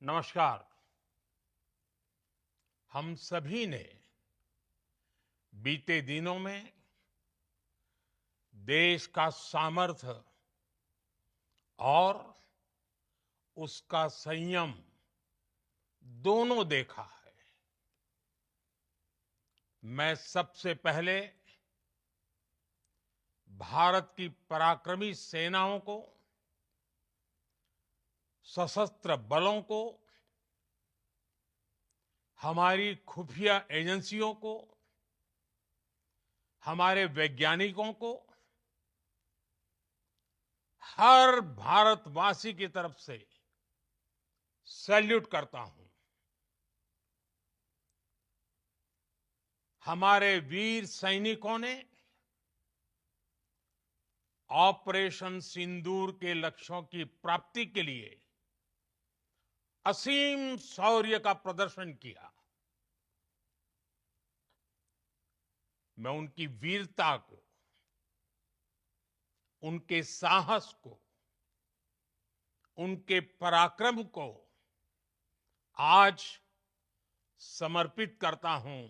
नमस्कार। हम सभी ने बीते दिनों में देश का सामर्थ्य और उसका संयम दोनों देखा है। मैं सबसे पहले भारत की पराक्रमी सेनाओं को, सशस्त्र बलों को, हमारी खुफिया एजेंसियों को, हमारे वैज्ञानिकों को, हर भारतवासी की तरफ से सैल्यूट करता हूं। हमारे वीर सैनिकों ने ऑपरेशन सिंदूर के लक्ष्यों की प्राप्ति के लिए असीम शौर्य का प्रदर्शन किया। मैं उनकी वीरता को, उनके साहस को, उनके पराक्रम को आज समर्पित करता हूं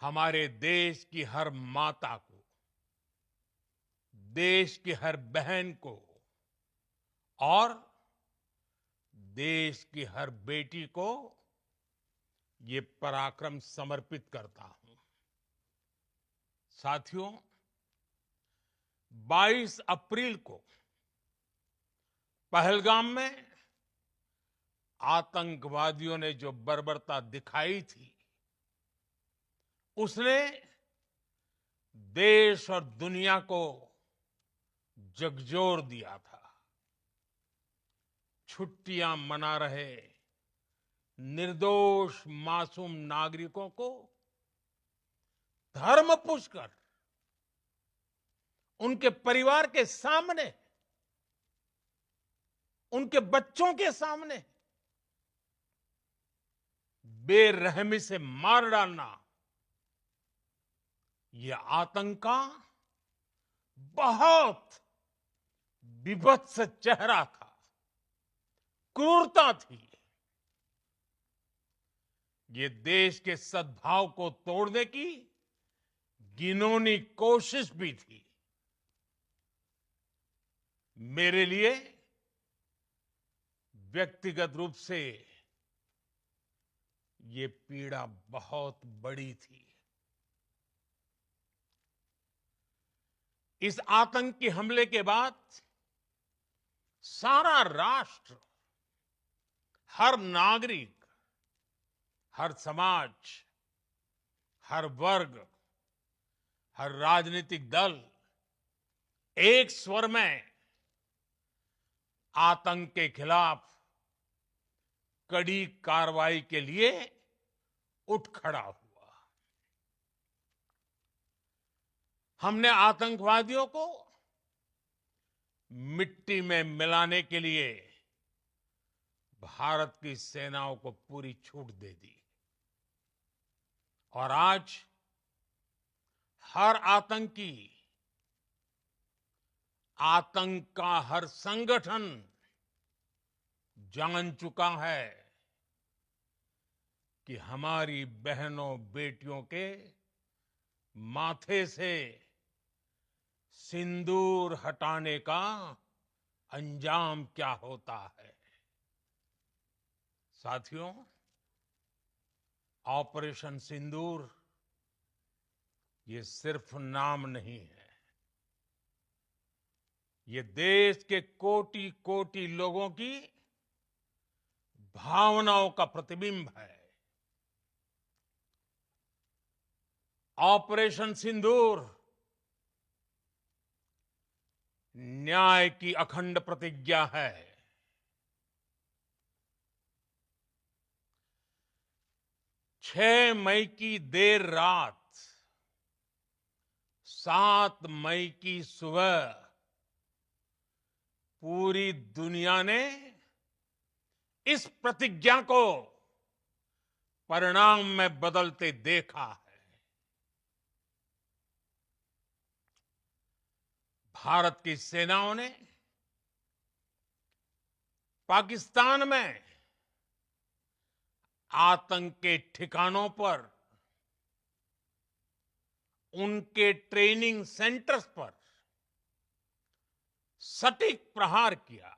हमारे देश की हर माता को, देश की हर बहन को और देश की हर बेटी को ये पराक्रम समर्पित करता हूं। साथियों, 22 अप्रैल को पहलगाम में आतंकवादियों ने जो बर्बरता दिखाई थी, उसने देश और दुनिया को झकझोर दिया था। छुट्टियां मना रहे निर्दोष मासूम नागरिकों को धर्म पूछकर उनके परिवार के सामने, उनके बच्चों के सामने बेरहमी से मार डालना, यह आतंक का बहुत विभत्स चेहरा था, क्रूरता थी। ये देश के सद्भाव को तोड़ने की घिनौनी कोशिश भी थी। मेरे लिए व्यक्तिगत रूप से ये पीड़ा बहुत बड़ी थी। इस आतंकी हमले के बाद सारा राष्ट्र, हर नागरिक, हर समाज, हर वर्ग, हर राजनीतिक दल एक स्वर में आतंक के खिलाफ कड़ी कार्रवाई के लिए उठ खड़ा हुआ। हमने आतंकवादियों को मिट्टी में मिलाने के लिए भारत की सेनाओं को पूरी छूट दे दी और आज हर आतंकी, आतंक का हर संगठन जान चुका है कि हमारी बहनों बेटियों के माथे से सिंदूर हटाने का अंजाम क्या होता है। साथियों, ऑपरेशन सिंदूर ये सिर्फ नाम नहीं है, ये देश के कोटि कोटि लोगों की भावनाओं का प्रतिबिंब है। ऑपरेशन सिंदूर न्याय की अखंड प्रतिज्ञा है। 6 मई की देर रात, 7 मई की सुबह पूरी दुनिया ने इस प्रतिज्ञा को परिणाम में बदलते देखा है। भारत की सेनाओं ने पाकिस्तान में आतंक के ठिकानों पर, उनके ट्रेनिंग सेंटर्स पर सटीक प्रहार किया।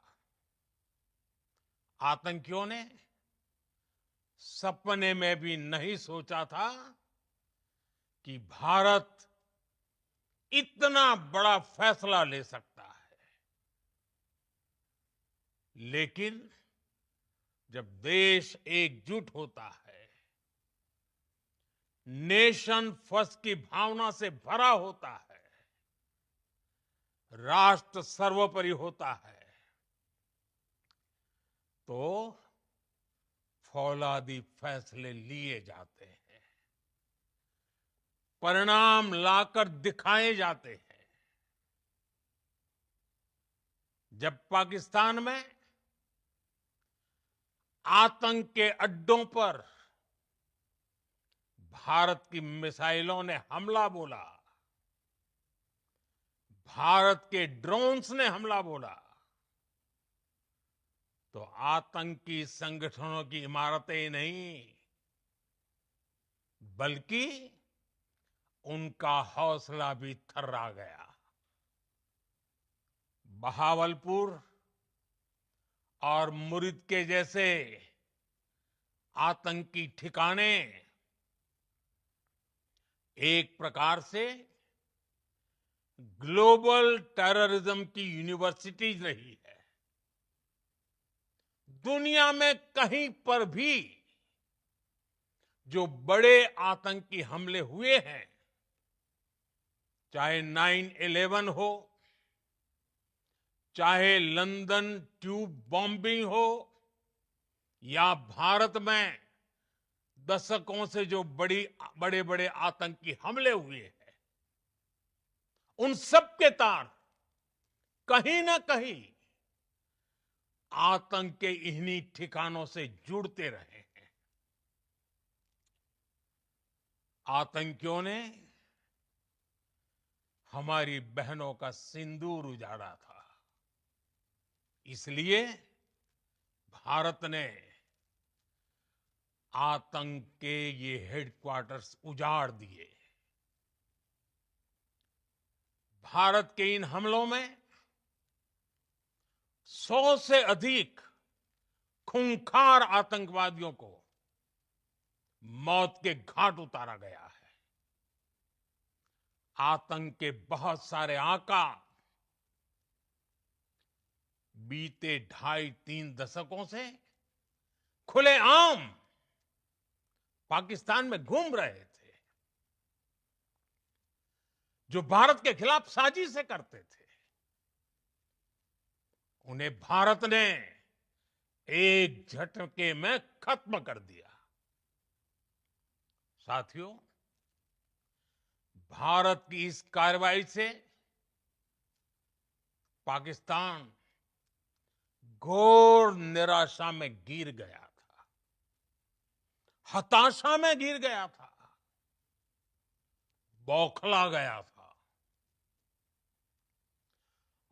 आतंकियों ने सपने में भी नहीं सोचा था कि भारत इतना बड़ा फैसला ले सकता है। लेकिन जब देश एकजुट होता है, नेशन फर्स्ट की भावना से भरा होता है, राष्ट्र सर्वोपरि होता है, तो फौलादी फैसले लिए जाते हैं, परिणाम लाकर दिखाए जाते हैं। जब पाकिस्तान में आतंक के अड्डों पर भारत की मिसाइलों ने हमला बोला, भारत के ड्रोन्स ने हमला बोला, तो आतंकी संगठनों की इमारतें नहीं, बल्कि उनका हौसला भी थर्रा गया। बहावलपुर और मुरिद के जैसे आतंकी ठिकाने एक प्रकार से ग्लोबल टेररिज्म की यूनिवर्सिटीज रही है। दुनिया में कहीं पर भी जो बड़े आतंकी हमले हुए हैं, चाहे 9/11 हो, चाहे लंदन ट्यूब बॉम्बिंग हो, या भारत में दशकों से जो बड़े बड़े आतंकी हमले हुए हैं, उन सब के तार कहीं ना कहीं आतंक के इन्हीं ठिकानों से जुड़ते रहे हैं। आतंकियों ने हमारी बहनों का सिंदूर उजाड़ा था, इसलिए भारत ने आतंक के ये हेडक्वार्टर्स उजाड़ दिए। भारत के इन हमलों में 100 से अधिक खूंखार आतंकवादियों को मौत के घाट उतारा गया है। आतंक के बहुत सारे आका बीते 2.5-3 दशकों से खुलेआम पाकिस्तान में घूम रहे थे, जो भारत के खिलाफ साजिशें करते थे। उन्हें भारत ने एक झटके में खत्म कर दिया। साथियों, भारत की इस कार्रवाई से पाकिस्तान घोर निराशा में गिर गया था, हताशा में गिर गया था, बौखला गया था।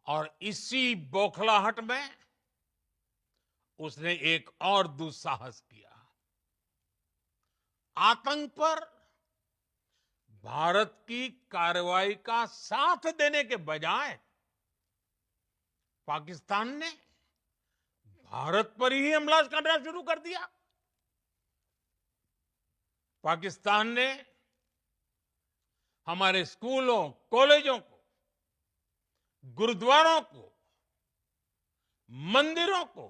और इसी बौखलाहट में उसने एक और दुस्साहस किया। आतंक पर भारत की कार्रवाई का साथ देने के बजाय पाकिस्तान ने भारत पर ही हमला करना शुरू कर दिया। पाकिस्तान ने हमारे स्कूलों, कॉलेजों को, गुरुद्वारों को, मंदिरों को,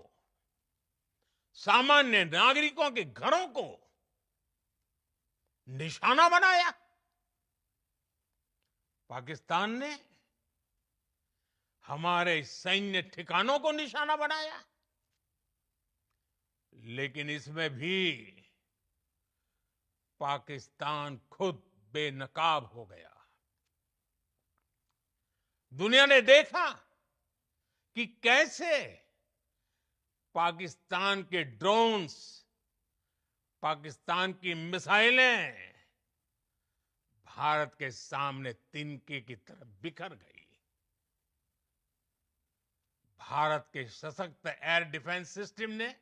सामान्य नागरिकों के घरों को निशाना बनाया। पाकिस्तान ने हमारे सैन्य ठिकानों को निशाना बनाया। लेकिन इसमें भी पाकिस्तान खुद बेनकाब हो गया। दुनिया ने देखा कि कैसे पाकिस्तान के ड्रोन्स, पाकिस्तान की मिसाइलें भारत के सामने तिनके की तरह बिखर गई। भारत के सशक्त एयर डिफेंस सिस्टम ने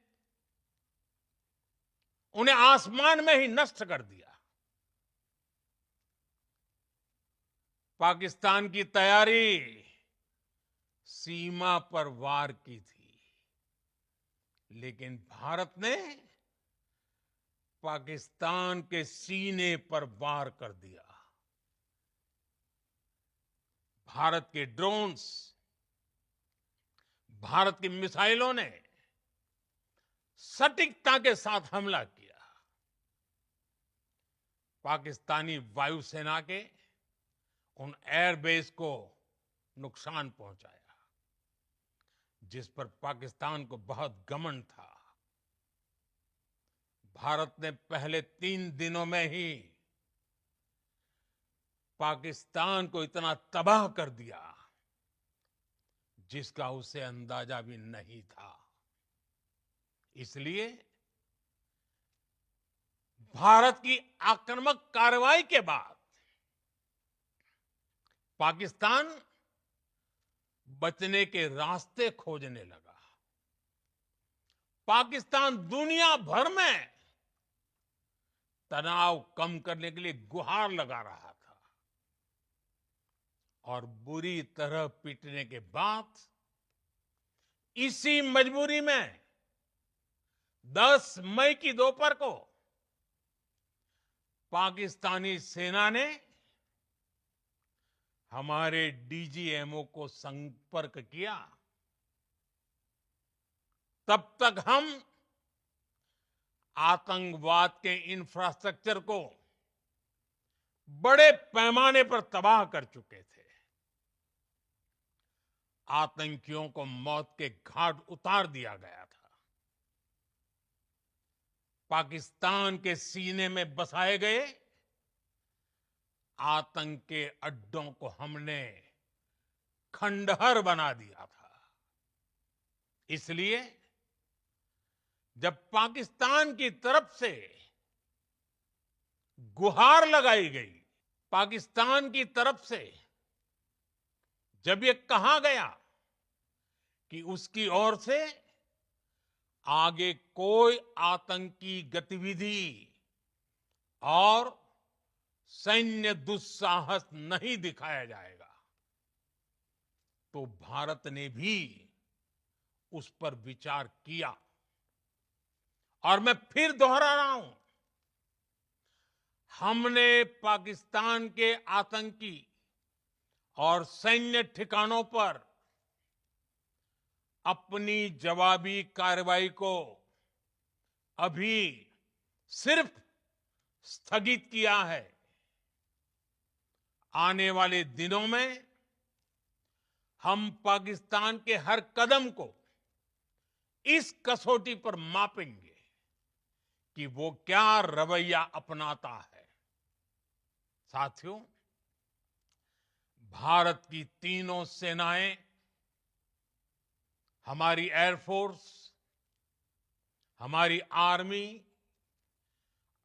उन्हें आसमान में ही नष्ट कर दिया। पाकिस्तान की तैयारी सीमा पर वार की थी, लेकिन भारत ने पाकिस्तान के सीने पर वार कर दिया। भारत के ड्रोन्स, भारत की मिसाइलों ने सटीकता के साथ हमला किया। पाकिस्तानी वायुसेना के उन एयरबेस को नुकसान पहुंचाया, जिस पर पाकिस्तान को बहुत घमंड था। भारत ने पहले 3 दिनों में ही पाकिस्तान को इतना तबाह कर दिया जिसका उसे अंदाजा भी नहीं था। इसलिए भारत की आक्रामक कार्रवाई के बाद पाकिस्तान बचने के रास्ते खोजने लगा। पाकिस्तान दुनिया भर में तनाव कम करने के लिए गुहार लगा रहा था और बुरी तरह पीटने के बाद इसी मजबूरी में 10 मई की दोपहर को पाकिस्तानी सेना ने हमारे डीजीएमओ को संपर्क किया। तब तक हम आतंकवाद के इंफ्रास्ट्रक्चर को बड़े पैमाने पर तबाह कर चुके थे। आतंकियों को मौत के घाट उतार दिया गया था। पाकिस्तान के सीने में बसाए गए आतंक के अड्डों को हमने खंडहर बना दिया था। इसलिए जब पाकिस्तान की तरफ से गुहार लगाई गई, पाकिस्तान की तरफ से जब ये कहा गया कि उसकी ओर से आगे कोई आतंकी गतिविधि और सैन्य दुस्साहस नहीं दिखाया जाएगा, तो भारत ने भी उस पर विचार किया। और मैं फिर दोहरा रहा हूं, हमने पाकिस्तान के आतंकी और सैन्य ठिकानों पर अपनी जवाबी कार्रवाई को अभी सिर्फ स्थगित किया है। आने वाले दिनों में हम पाकिस्तान के हर कदम को इस कसौटी पर मापेंगे कि वो क्या रवैया अपनाता है। साथियों, भारत की तीनों सेनाएं, हमारी एयरफोर्स, हमारी आर्मी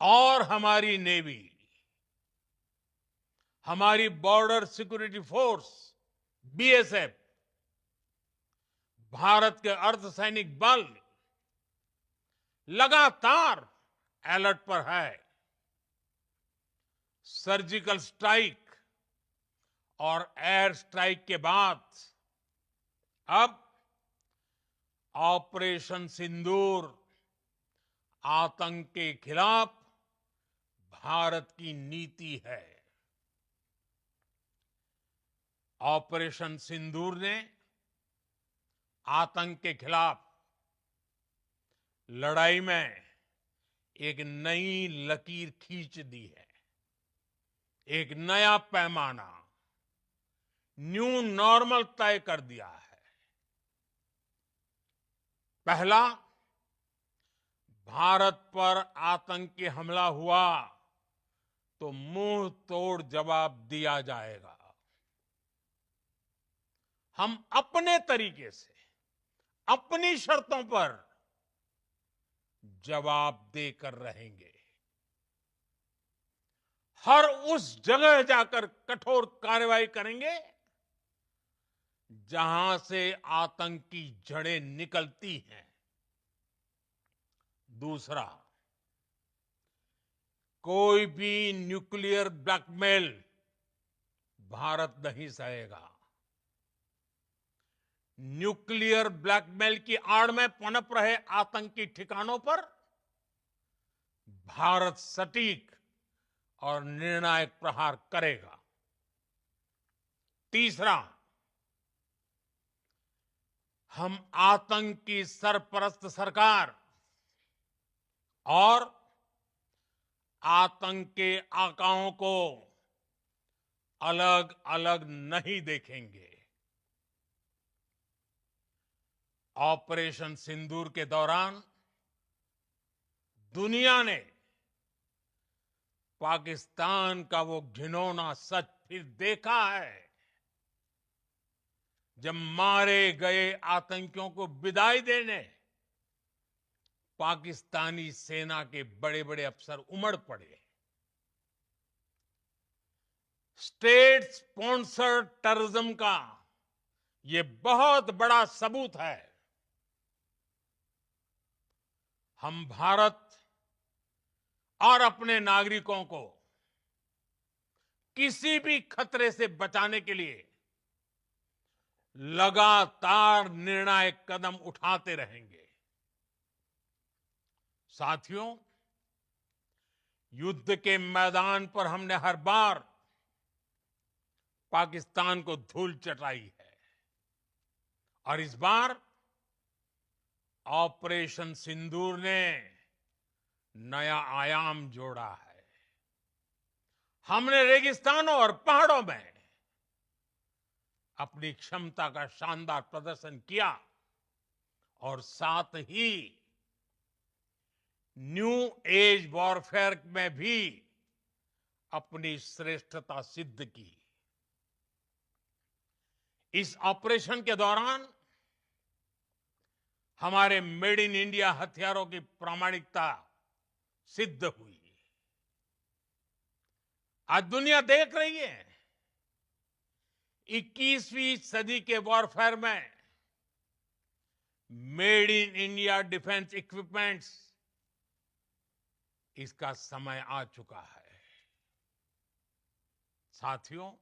और हमारी नेवी, हमारी border security force BSF, Bharat के अर्धसैनिक बल लगातार अलर्ट पर है। सर्जिकल स्ट्राइक और एयर स्ट्राइक के बाद अब ऑपरेशन सिंदूर आतंक के खिलाफ भारत की नीति है। ऑपरेशन सिंदूर ने आतंक के खिलाफ लड़ाई में एक नई लकीर खींच दी है। एक नया पैमाना, न्यू नॉर्मल तय कर दिया है। पहला, भारत पर आतंकी हमला हुआ तो मुंह तोड़ जवाब दिया जाएगा। हम अपने तरीके से, अपनी शर्तों पर जवाब देकर रहेंगे। हर उस जगह जाकर कठोर कार्रवाई करेंगे जहां से आतंक की जड़ें निकलती हैं। दूसरा, कोई भी न्यूक्लियर ब्लैकमेल भारत नहीं सहेगा। न्यूक्लियर ब्लैकमेल की आड़ में पनप रहे आतंकी ठिकानों पर भारत सटीक और निर्णायक प्रहार करेगा। तीसरा, हम आतंक की सरपरस्त सरकार और आतंक के आकाओं को अलग अलग नहीं देखेंगे। ऑपरेशन सिंदूर के दौरान दुनिया ने पाकिस्तान का वो घिनौना सच फिर देखा है, जब मारे गए आतंकियों को विदाई देने पाकिस्तानी सेना के बड़े बड़े अफसर उमड़ पड़े। स्टेट स्पॉन्सर्ड टेररिज्म का ये बहुत बड़ा सबूत है। हम भारत और अपने नागरिकों को किसी भी खतरे से बचाने के लिए लगातार निर्णायक कदम उठाते रहेंगे। साथियों, युद्ध के मैदान पर हमने हर बार पाकिस्तान को धूल चटाई है और इस बार ऑपरेशन सिंदूर ने नया आयाम जोड़ा है। हमने रेगिस्तानों और पहाड़ों में अपनी क्षमता का शानदार प्रदर्शन किया और साथ ही न्यू एज वॉरफेयर में भी अपनी श्रेष्ठता सिद्ध की। इस ऑपरेशन के दौरान हमारे मेड इन इंडिया हथियारों की प्रामाणिकता सिद्ध हुई। आज दुनिया देख रही है 21वीं सदी के वॉरफेयर में made in India defence equipments, इसका समय आ चुका है। साथियों,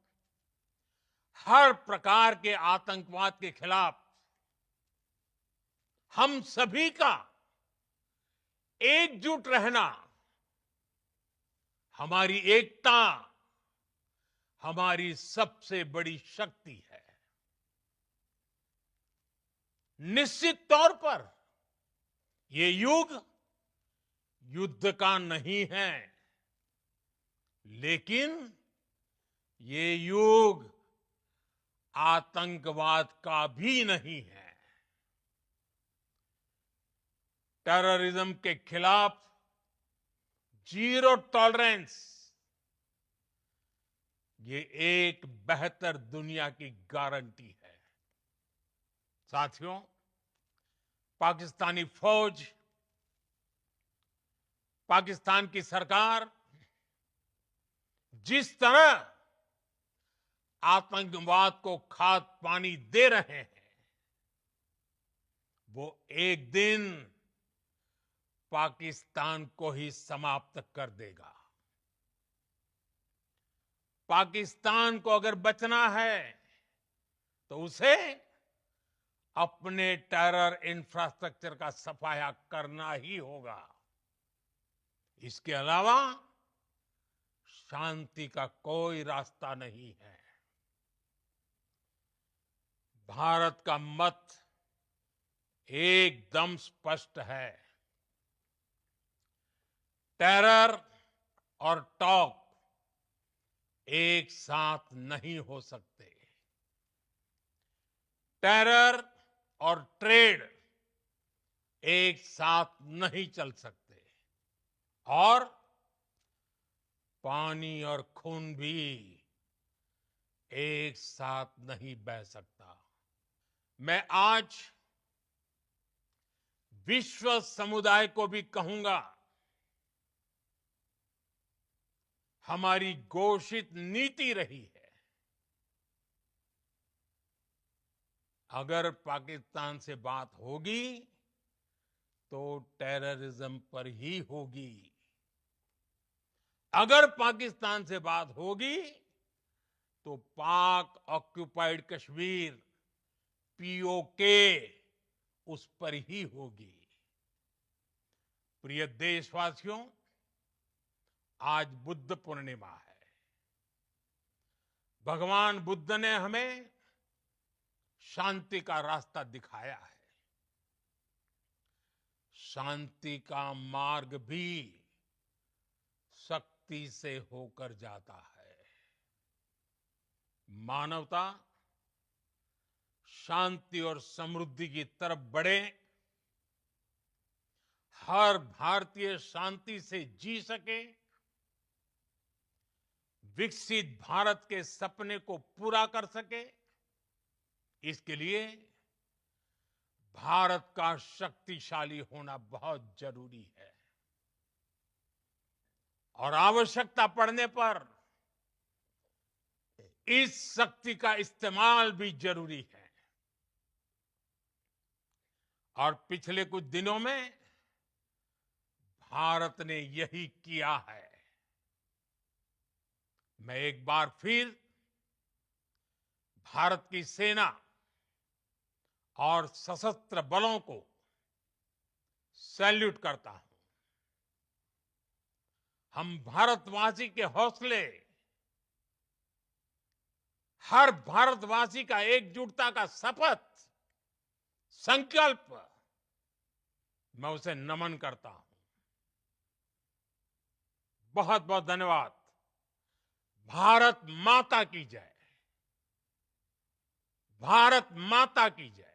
हर प्रकार के आतंकवाद के खिलाफ हम सभी का एकजुट रहना, हमारी एकता हमारी सबसे बड़ी शक्ति है। निश्चित तौर पर ये युग युद्ध का नहीं है, लेकिन ये युग आतंकवाद का भी नहीं है। टेररिज्म के खिलाफ जीरो टॉलरेंस, ये एक बेहतर दुनिया की गारंटी है। साथियों, पाकिस्तानी फौज, पाकिस्तान की सरकार जिस तरह आतंकवाद को खाद पानी दे रहे हैं, वो एक दिन पाकिस्तान को ही समाप्त कर देगा। पाकिस्तान को अगर बचना है तो उसे अपने टेरर इंफ्रास्ट्रक्चर का सफाया करना ही होगा। इसके अलावा शांति का कोई रास्ता नहीं है। भारत का मत एकदम स्पष्ट है। टेरर और टॉक एक साथ नहीं हो सकते। टेरर और ट्रेड एक साथ नहीं चल सकते और पानी और खून भी एक साथ नहीं बह सकता। मैं आज विश्व समुदाय को भी कहूंगा, हमारी घोषित नीति रही है अगर पाकिस्तान से बात होगी तो टेररिज्म पर ही होगी। अगर पाकिस्तान से बात होगी तो पाक ऑक्युपाइड कश्मीर पीओके उस पर ही होगी। प्रिय देशवासियों, आज बुद्ध पूर्णिमा है। भगवान बुद्ध ने हमें शांति का रास्ता दिखाया है। शांति का मार्ग भी शक्ति से होकर जाता है। मानवता शांति और समृद्धि की तरफ बढ़े, हर भारतीय शांति से जी सके, विकसित भारत के सपने को पूरा कर सके, इसके लिए भारत का शक्तिशाली होना बहुत जरूरी है। और आवश्यकता पड़ने पर इस शक्ति का इस्तेमाल भी जरूरी है। और पिछले कुछ दिनों में भारत ने यही किया है। मैं एक बार फिर भारत की सेना और सशस्त्र बलों को सैल्यूट करता हूं। हम भारतवासी के हौसले, हर भारतवासी का एकजुटता का शपथ, संकल्प, मैं उसे नमन करता हूं। बहुत बहुत धन्यवाद। भारत माता की जय। भारत माता की जय।